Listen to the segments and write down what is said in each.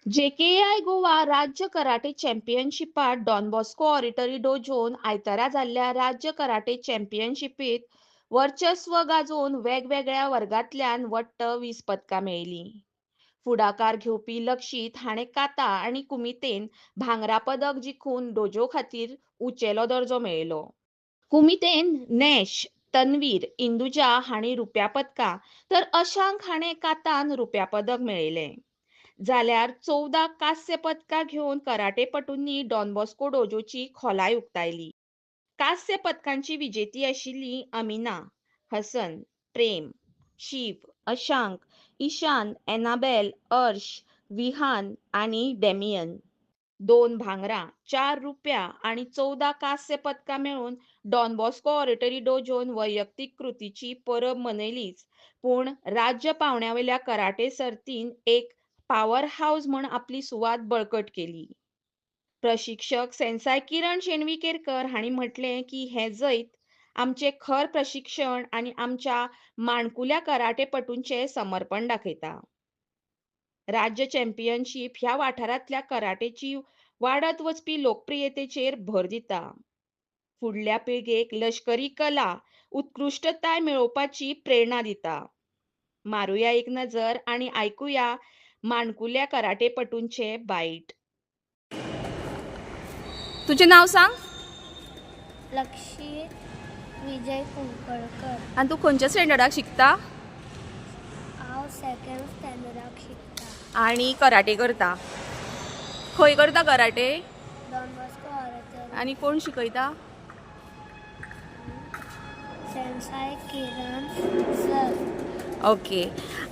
JKI Goa राज्य karate चॅम्पियनशिपात don Bosco ऑरिटरी डोजोन आयतारा जाल्ल्या राज्य कराटे चॅम्पियनशिपीत वर्चस्व गाजोवन वेगवेगळ्या वर्गांतल्यान वट्ट 20 पदकां मेळयलीं. फुडाकार घेवपी लक्षीत हाणें काता आनी कुमितेन भांगरा पदक जिखून डोजो खातीर उंचेलो दर्जो मेळयलो. कुमितेन नॅश, तन्वीर, इंदुजा हांणी रुप्या पदकां तर अशांक हाणें कातान रुप्या पदक मेळयलें. जाल्यार 14 कांस्य पदकां घेवन कराटेपटूंनी डॉन बॉस्को डोजोची खोलाय उक्तायली. कांस्य पदकांची विजेती आशिल्ली अमिना, हसन, प्रेम, शिव, अशांक, ईशान, एनाबेल, अर्श, विहान आनी डॅमियन. 2 भांगरा, 4 रुप्या आनी 14 कांस्य पदकां मेळोवन डॉन बॉस्को ऑरिटरी डोजोन वैयक्तीक कृतीची परब मनयलीच, पूण राज्य पांवड्यावयल्या कराटे सर्तीन एक पॉवर हाऊस म्हूण आपली सुवात बळकट केली. प्रशिक्षक सेन्साय किरण शेणविकेरकर हांणी म्हटलें की हें जैत आमचें खर प्रशिक्षण आनी आमच्या माणकुल्या कराटेपटूंचें समर्पण दाखयता. राज्य चॅम्पियनशीप ह्या वाठारांतल्या कराटेची वाडत वचपी लोकप्रियतेचेर भर दिता. फुडल्या पिळगेक लश्करी कला उत्कृश्टताय मेळोवपाची प्रेरणा दिता. मारुया एक नजर आनी आयकुया माणकुल्या कराटेपटूंचे बायट. तुझें नाव सांग. लक्षित विजय कुंकळकर. आनी तूं खंयच्या स्टँडर्डाक शिकता? हांव सेकंड स्टँडर्डाक शिकता. आनी कराटे करता. खंय करता कराटे? Don Bosco ऑरिटरी. आनी कोण शिकयता? सेन्साय किरण सर. ओके.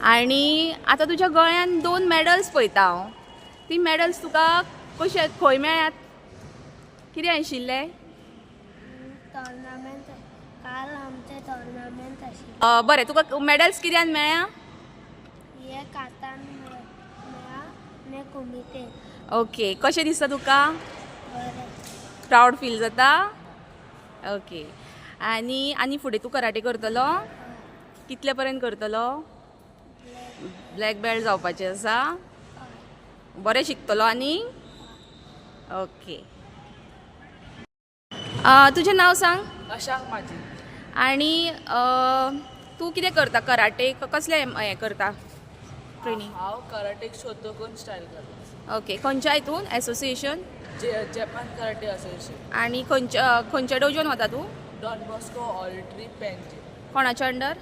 आनी आतां तुज्या गळ्यान 2 मॅडल्स पळयता हांव. ती मॅडल्स तुका कशे खंय मेळ्ळ्यात? कितें आशिल्लें? टॉर्नामेंट काल आमचें टॉर्नामेंट आशिल्लें. बरें, तुका मॅडल्स कित्यान मेळ्ळ्या? हे कातान मेळ्ळा आनी कुमितेन. ओके. कशें दिसता तुका? बरें. प्रावड फील जाता? ओके. आनी फुडें तूं कराटे करतलो? कितले पर्यंत करतलो? ब्लॅक बेल्ट जावपाचें आसा? बरें शिकतलो आनी? ओके. तुजें नाव सांग. अशांक माझी. आनी तूं कितें करता कराटे? कसलें हें करता ट्रेनिंग? हांव कराटेक शोतोकून स्टायल करता. ओके. खंयच्या हितून एसोसिएशन? Japan karate association. आनी खंयच्या डोजोन वता तूं? Don Bosco oratory Panjim. कोणाच्या under?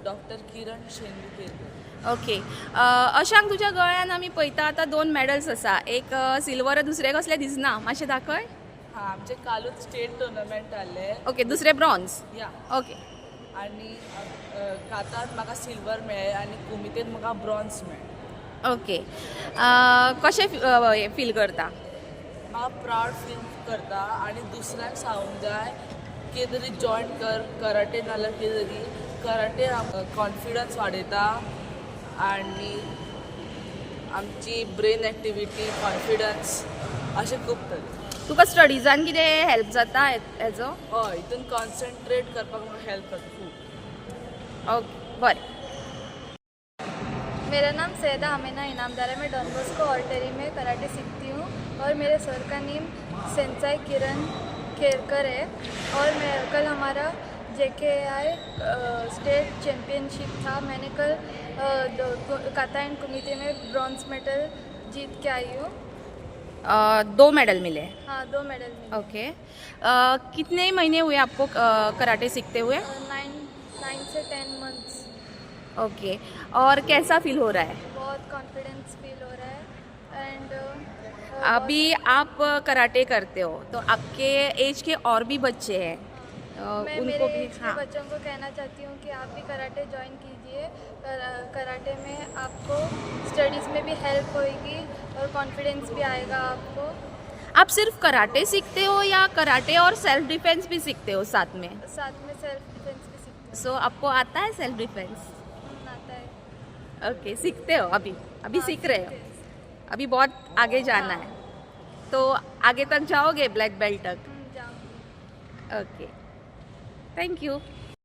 Doctor Kiran Shenvikerkar. Okay. अशांक तुज्या गळ्यान आमी पळयता आतां 2 मॅडल्स आसा. एक सिल्वर, दुसरें कसलें दिसना. मातशें दाखय. हां, आमचे कालूच स्टेट टुर्नामेंट आसले. ओके. दुसरें ब्रॉन्झ. या. ओके. आनी कातान म्हाका सिल्वर मेळ्ळें आनी कुमितेन म्हाका ब्रॉन्झ मेळ्ळें. ओके. कशें फील करता? म्हाका प्रावड फील करता आनी दुसऱ्यांक सांगूंक जाय कितें तरी जॉयन कर कराटे नाल्यार कितें तरी. कराटे कॉन्फिडन्स वाडयता आनी आमची ब्रेन एक्टिविटी, कॉन्फिडन्स अशें खूब तरी. तुका स्टडीजान कितें हेल्प जाता हेजो? हय, हितून कॉन्सन्ट्रेट करपाक म्हाका हेल्प करता खूब. ओके. बरें. मेरा नाम सैयदा आमिना इनामदार है. मैं डॉन बॉस्को ऑरिटरी में कराटे सीखती हूँ और मेरे सर का नेम सेंसाई किरण केरकर है. और कल हमारा JKI स्टेट चैम्पियनशिप था. मैंने कल काता एंड कुमिते में ब्रॉन्ज मेडल जीत के आई हूँ. 2 मेडल मिले? हाँ, 2 मेडल मिले. ओके. कितने महीने हुए आपको कराटे सीखते हुए? 9 से 10 मंथ्स. ओके. और कैसा फील हो रहा है? बहुत कॉन्फिडेंस फील हो रहा है. एंड अभी आप कराटे करते हो तो आपके एज के और भी बच्चे हैं, मैं उनको मेरे भी एज के हाँ बच्चों को कहना चाहती हूँ कि आप भी कराटे ज्वाइन कीजिए. कराटे में आपको स्टडीज़ में भी हेल्प होएगी और कॉन्फिडेंस भी आएगा आपको. आप सिर्फ कराटे सीखते हो या कराटे और सेल्फ डिफेंस भी सीखते हो साथ में? साथ में सेल्फ डिफेंस भी सीखते सो आपको आता है सेल्फ डिफेंस? आता है. ओके. सीखते हो अभी हाँ, सीख रहे हो? सीखते हैं. अभी बहुत आगे जाना है, तो आगे तक जाओगे ब्लैक बेल्ट तक? जाऊँगी. ओके. Thank you.